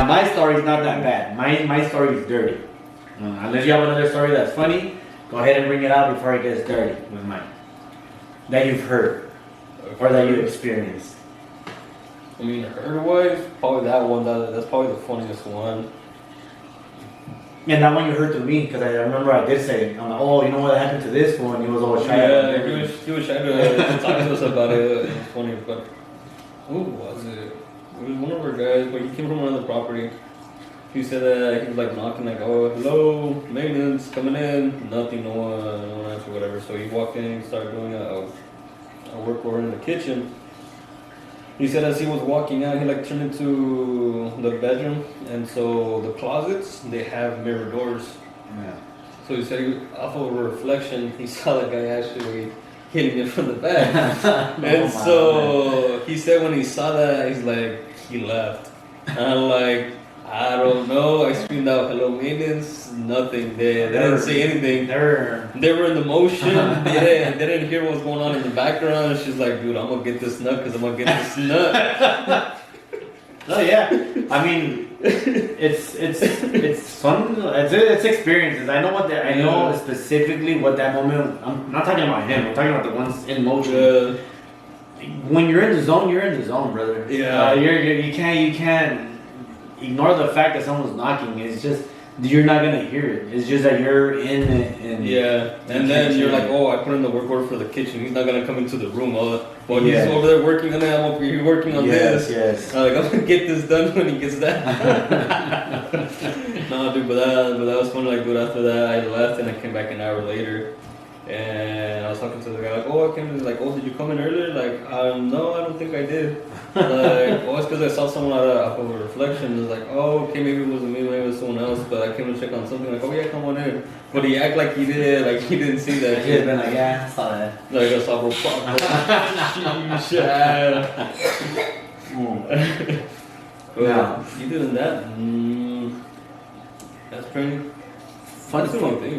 my story's not that bad. My story is dirty. Unless you have another story that's funny, go ahead and bring it out before it gets dirty with mine. That you've heard or that you experienced. I mean, heard-wise, probably that one. That's probably the funniest one. And that one you heard to me, because I remember I did say, I'm like, oh, you know what happened to this one? He was always shy. Yeah, he was trying to talk to us about it. It was funny, but who was it? It was one of our guys, but he came from another property. He said that he was like knocking, like, oh, hello, maintenance, coming in. Nothing, no one answered, whatever. So he walked in and started doing a work order in the kitchen. He said as he was walking out, he like turned into the bedroom, and so the closets, they have mirror doors. Yeah. So he said off of a reflection, he saw the guy actually hitting it from the back. And so he said when he saw that, he's like, he left. And I'm like, I don't know. I screamed out, hello, maintenance. Nothing. They didn't say anything. They were in the motion. They didn't hear what was going on in the background. And she's like, dude, I'm going to get this nut because I'm going to get this nut. Oh, yeah. I mean, it's fun. It's experiences. I know specifically what that moment, I'm not talking about him. I'm talking about the ones in motion. When you're in the zone, you're in the zone, brother. Yeah. You can't ignore the fact that someone's knocking. It's just you're not gonna hear it. It's just that you're in it, and and then you're like, oh, I put in the work order for the kitchen. He's not gonna come into the room. Well, he's over there working on it. I'm over here working on this. Yes. I'm gonna get this done when he gets that. No, dude, but that was funny. Like, dude, after that, I left and I came back an hour later. And I was talking to the guy, like, oh, I came in, like, oh, did you come in earlier? Like, no, I don't think I did. Like, oh, it's because I saw someone out of a reflection. It's like, oh, okay, maybe it wasn't me, maybe it was someone else, but I came to check on something. Like, oh, yeah, come on in. But he acted like he did, like, he didn't see that. He had been like, yeah, I saw that. Like, I saw, bro, Yeah. You doing that? That's pretty... Fun.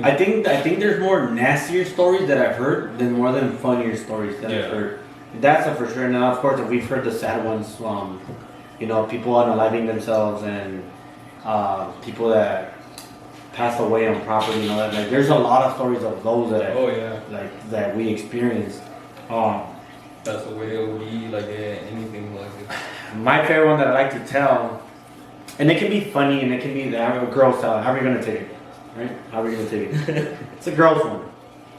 I think there's more nastier stories that I've heard than funnier stories that I've heard. That's a for sure. Now, of course, we've heard the sad ones. People unaliving themselves and people that passed away on property. Like there's a lot of stories of those that that we experienced. That's the way it would be, like anything like it. My favorite one that I like to tell, and it can be funny and it can be the girls tell. How are you gonna take it? Right? How are we gonna take it? It's a girl's one.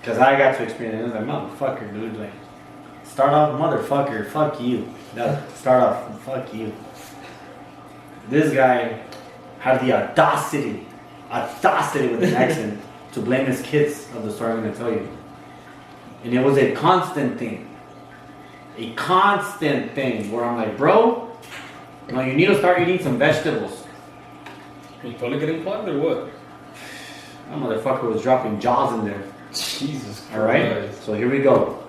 Because I got to experience it. It was like, motherfucker, dude. Like, start off, motherfucker, fuck you. No, start off, fuck you. This guy had the audacity with an accent to blame his kids of the story I'm gonna tell you. And it was a constant thing. A constant thing where I'm like, bro, no, you need to start eating some vegetables. You probably getting clogged or what? That motherfucker was dropping jaws in there. Jesus Christ. Alright? So here we go.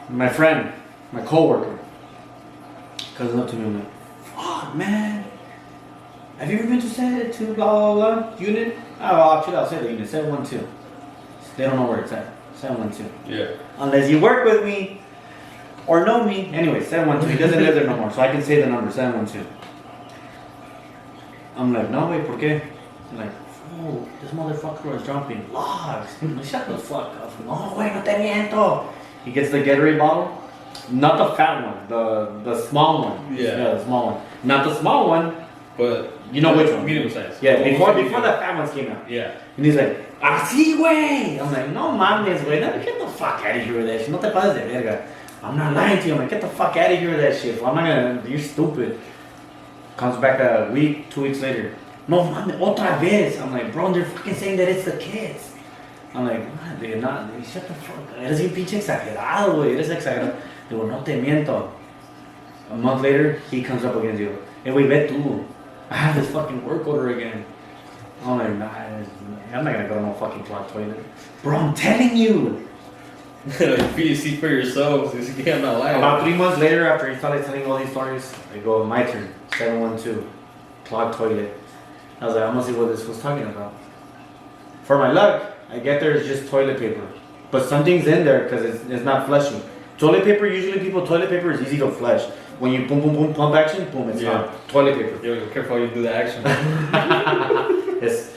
My friend, my coworker, comes up to me and I'm like, fuck, man. Have you ever been to blah, blah, blah, unit? Oh, actually, I'll say the unit, 712. They don't know where it's at. 712. Yeah. Unless you work with me or know me. Anyway, 712. He doesn't live there no more, so I can say the number, 712. I'm like, no, wait, ¿por qué? I'm like, oh, this motherfucker was dropping logs. Shut the fuck up. No, wait, no te miento. He gets the Gatorade bottle. Not the fat one, the small one. Yeah, the small one. Not the small one, but you know which one. Medium size. Yeah, before the fat ones came out. Yeah. And he's like, así, güey. I'm like, no mames, güey. Get the fuck out of here with that shit. No te pases de verga. I'm not lying to you. I'm like, get the fuck out of here with that shit. I'm not gonna, you're stupid. Comes back a week, 2 weeks later. No mames, otra vez. I'm like, bro, they're fucking saying that it's the kids. I'm like, man, they're not. Shut the fuck up. Eres un pinche exagerado, güey. Eres exagerado. Digo, no te miento. A month later, he comes up against you. Hey, wait, ve tú. I have this fucking work order again. I'm like, nah, I'm not gonna go to no fucking clogged toilet. Bro, I'm telling you. You see for yourselves. I'm not lying. About 3 months later, after he started telling all these stories, I go, my turn. 712. Clogged toilet. I was like, I'm gonna see what this was talking about. For my luck, I get there, it's just toilet paper. But something's in there because it's not flushing. Toilet paper, usually toilet paper is easy to flush. When you boom, boom, boom, pump action, boom, it's gone. Toilet paper. Yo, careful how you do the action. Yes.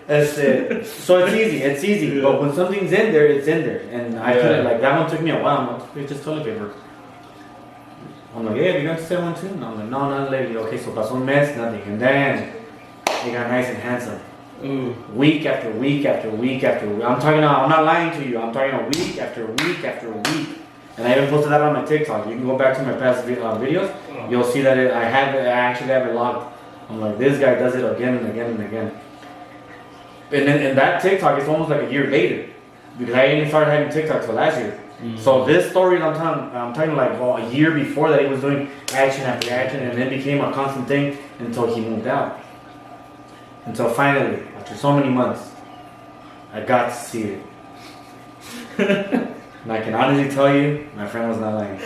That's it. So it's easy. Yeah. But when something's in there, it's in there. And I Yeah. couldn't, like, that one took me a while. I'm like, it's just toilet paper. I'm like, hey, have you gone to say one too? And I'm like, no, not lately. Okay, so pasó un mes, nothing. And then it got nice and handsome. Ooh. Week after week after week after week. I'm not lying to you. I'm talking a week after week after week. And I even posted that on my TikTok. You can go back to my past videos. You'll see that I actually have it logged. I'm like, this guy does it again and again and again. And then in that TikTok, it's almost like a year later. Because I didn't start having TikTok till last year. So this story, I'm talking like a year before that he was doing action after action, and it became a constant thing until he moved out. Until finally, after so many months, I got to see it. And I can honestly tell you, my friend was not lying.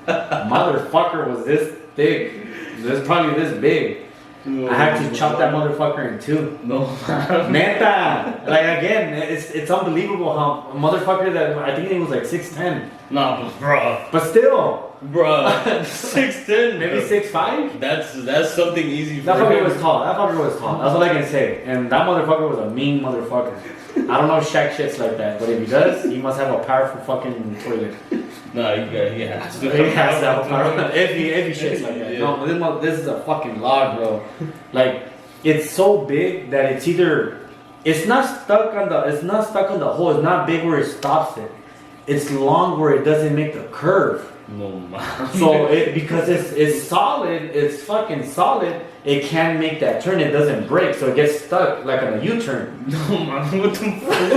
Motherfucker was this big. This probably this big. I had to chop that motherfucker in two. No. Neta! Like again, it's unbelievable how a motherfucker that I think he was like 6'10". Nah, but bruh. But still. Bruh. 6'10". Maybe 6'5". That's something easy for That fucker him. was tall. That fucker was tall. That's all I can say. And that motherfucker was a mean motherfucker. I don't know if Shaq shits like that, but if he does, he must have a powerful fucking toilet. Nah, he has to. He has to have a powerful. If he shits like that. Yeah. No, this is a fucking log, bro. Like, it's so big that it's either it's not stuck on the hole. It's not big where it stops it. It's long where it doesn't make the curve. No man. So because it's solid, it's fucking solid. It can't make that turn. It doesn't break, so it gets stuck like on a U-turn. No man, what the fuck?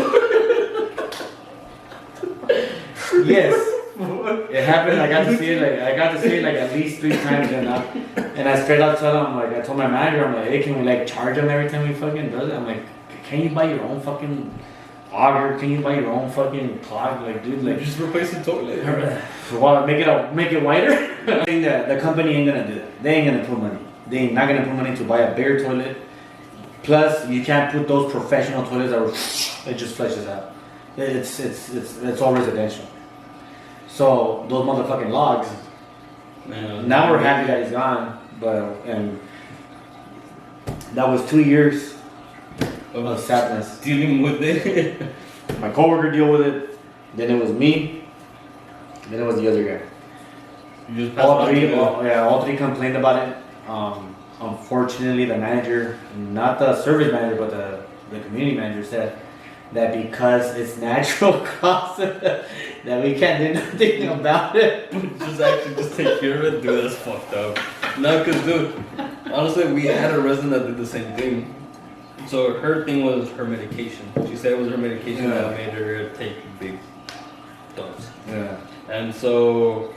Yes, it happened. I got to see it like at least 3 times, and I straight up told him, I told my manager, I'm like, hey, can we like charge him every time he fucking does it? I'm like, can you buy your own fucking auger? Can you buy your own fucking clog? Like, dude, like Just replace the toilet. Well, make it wider. I think that the company ain't gonna do that. They ain't gonna put money. They ain't not gonna put money to buy a bigger toilet. Plus, you can't put those professional toilets that it just flushes out. It's all residential. So those motherfucking logs. Man, Now we're happy that he's gone, and that was 2 years of sadness. dealing with it. My coworker deal with it. Then it was me. Then it was the other guy. You just passed All three complained about it. Unfortunately, the manager, not the service manager, but the community manager said that because it's natural causes, that we can't do nothing about it. just take care of it, dude. That's fucked up. No, cause dude, honestly, we had a resident that did the same thing. So her thing was her medication. She said it was her medication that made her take big dumps. Yeah. And so,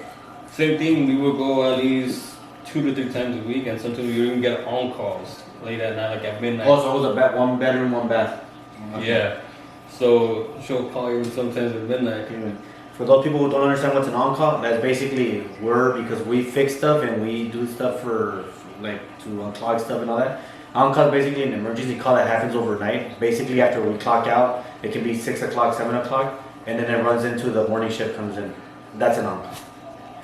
same thing. We would go at least 2 to 3 times a week, and sometimes we would even get on calls late at night, like at midnight. Also, it was one bedroom, one bath. Okay. Yeah. So she'll call you sometimes at midnight. For those people who don't understand what's an on-call, that's basically because we fix stuff and we do stuff for like to unclog stuff and all that. On-call is basically an emergency call that happens overnight. Basically, after we clock out, it can be 6 o'clock, 7 o'clock, and then it runs into the morning shift comes in. That's an on-call.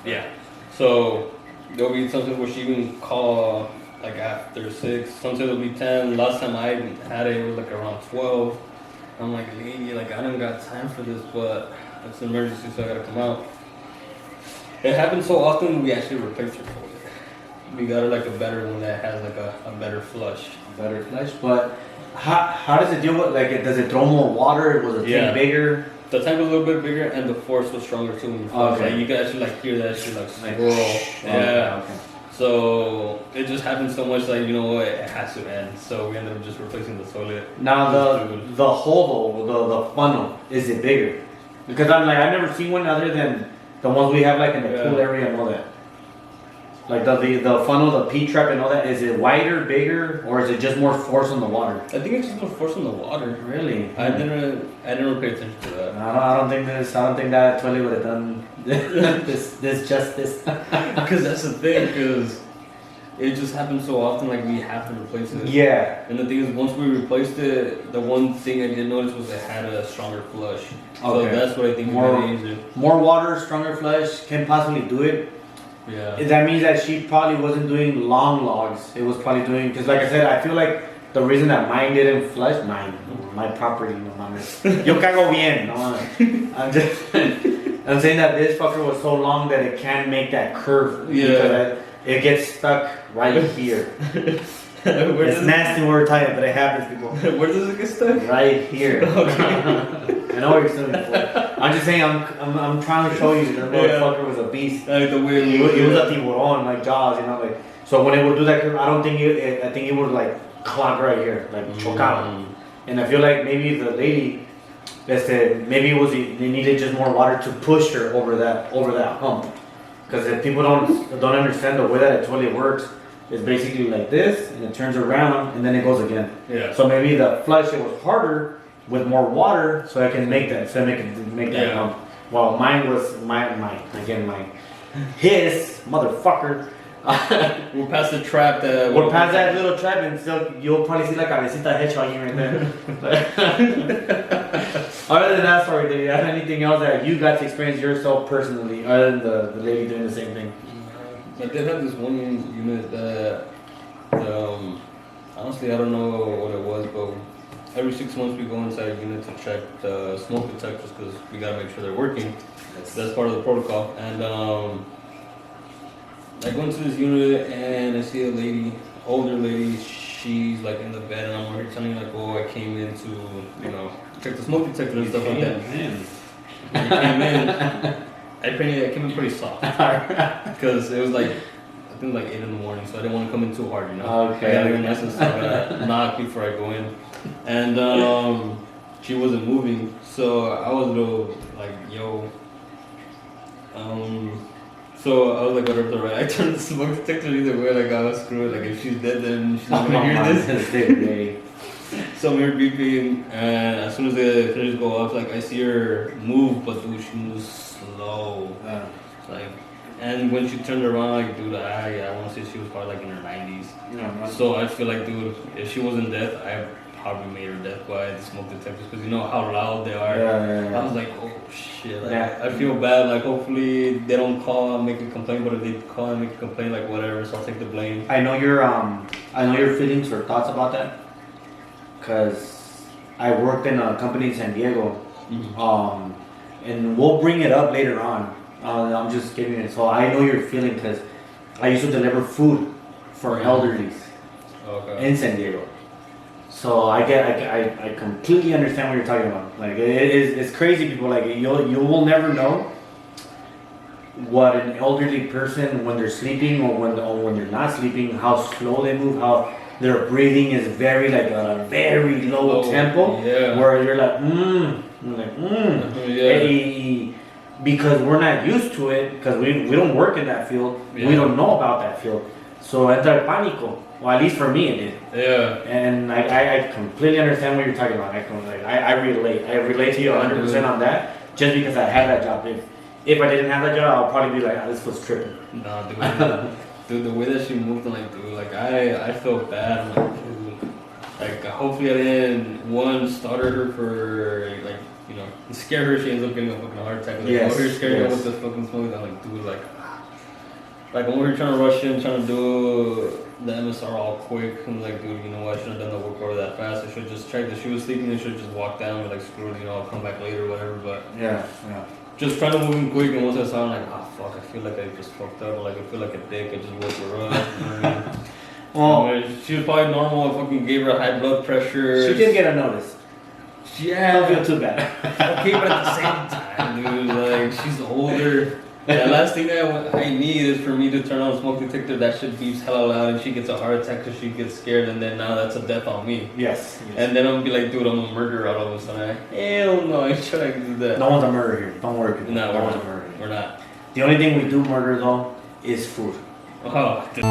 Yeah. So there'll be something where she even call like after 6. Sometimes it'll be 10. Last time I had it, it was like around 12. I'm like, lady, like I don't got time for this, but it's an emergency, so I gotta come out. It happens so often, we actually replaced her toilet. We got her like a better one that has like a better flush. Better flush, but how does it deal with, like, does it throw more water? Was it tank bigger? The tank was a little bit bigger and the force was stronger too when you flush. Okay. Like you could actually like hear that shit like swirl. Yeah. Okay. So it just happened so much, like, you know what, it has to end. So we ended up just replacing the toilet. Now the hole though, the funnel, is it bigger? Because I've never seen one other than the ones we have like in the pool area and all that. Like the funnel, the P trap and all that, is it wider, bigger, or is it just more force on the water? I think it's just more force on the water. Really? I didn't pay attention to that. I don't think that toilet would have done this justice. Because that's the thing, because it just happens so often, like we have to replace it. Yeah. And the thing is, once we replaced it, the one thing I did notice was it had a stronger flush. So Okay. that's what I think More- made it easier. More water, stronger flush can possibly do it. Yeah. That means that she probably wasn't doing long logs. It was probably doing, because like I said, I feel like the reason that mine didn't flush, my property, no mames. Yo cago bien, no mames. I'm saying that this fucker was so long that it can't make that curve. Yeah. Because it gets stuck right here. It's nasty when we're tired, but it happens, people. Where does it get stuck? Right here. Okay. I know what you're saying before. I'm just saying, I'm trying to show you that motherfucker was a beast. Like the way He was a tiburon, like Jaws, you know, like. So when it would do that curve, I don't think I think it would like clog right here, like chocado. And I feel like maybe the lady, maybe it was they needed just more water to push her over that hump. Because if people don't understand the way that it totally works, it's basically like this, and it turns around, and then it goes again. Yeah. So maybe the flush it was harder with more water, so I can make that, make that hump. Well, mine was his motherfucker. We're past the trap that. We're past that little trap, and still you'll probably see like cabecita hedgehog right there. Other than that story, do you have anything else that you got to experience yourself personally, other than the lady doing the same thing? I did have this one unit that, honestly, I don't know what it was, but every 6 months we go inside a unit to check the smoke detectors because we gotta make sure they're working. That's part of the protocol. And I go into this unit and I see a lady, older lady. She's like in the bed, and I'm already telling her like, oh, I came in to, check the smoke detector and stuff like that. I came in. I came in pretty soft because it was like, I think like 8 in the morning, so I didn't want to come in too hard, you know. Okay. I gotta get nice and slow, knock before I go in, and she wasn't moving, so I was a little like, yo. So I was like, whatever, right? I turned the smoke detector either way, like I was screwed. Like if she's dead, then she's not gonna hear this. So I'm here beeping, and as soon as the finishes go off, like I see her move, but dude, she moves slow. Like, and when she turned around, like, dude, I want to say she was probably like in her 90s. Yeah, so I feel like, dude, if she wasn't dead, I probably made her death by the smoke detectors because you know how loud they are. Yeah. I was like, oh shit. Like, Yeah. I feel bad. Like, hopefully they don't call and make a complaint, but if they call and make a complaint, like whatever, so I'll take the blame. I know your feelings or thoughts about that, because I worked in a company in San Diego, and we'll bring it up later on. I'm just giving it. So I know your feeling because I used to deliver food for elderlies in San Diego. So I completely understand what you're talking about. Like it's crazy, people. Like you will never know what an elderly person when they're sleeping or when they're not sleeping, how slow they move, how their breathing is very like a very low tempo. Yeah. Where you're like Yeah. Because we're not used to it, because we don't work in that field. Yeah. We don't know about that field. So entra el pánico. Well, at least for me it did. Yeah. And I completely understand what you're talking about. I relate. I relate to you 100% on that. Just because I had that job. If I didn't have that job, I'll probably be like, this was tripping. Nah, dude. Dude, the way that she moved, I'm like, dude, like I felt bad. I'm like, dude, like hopefully I didn't started her for like, scare her. She ends up getting a fucking heart attack. Like, Yes. We're scared her with the fucking smoke. I'm like, dude, like when we were trying to rush in, trying to do the MSR all quick, I'm like, dude, you know what? I shouldn't have done the work order that fast. I should just check that she was sleeping. I should have just walked down and like, screw it, I'll come back later or whatever. But Yeah. just trying to move in quick, and once I saw, I'm like, oh fuck, I feel like I just fucked up. Like I feel like a dick. I just woke her up. You know what I mean? Well, she was probably normal. I fucking gave her high blood pressure. she did get a notice. Yeah. Don't feel too bad. Okay, but at the same time, dude, like she's older. The last thing that I need is for me to turn on a smoke detector. That shit beeps hella loud, and she gets a heart attack because she gets scared, and then now that's a death on me. Yes. And then I'm gonna be like, dude, I'm a murderer all of a sudden. Hell no, I ain't trying to do that. No one's a murderer here. Don't worry, people. No, no we're one's not. a murderer. We're not. The only thing we do murder though is food. Oh, dude.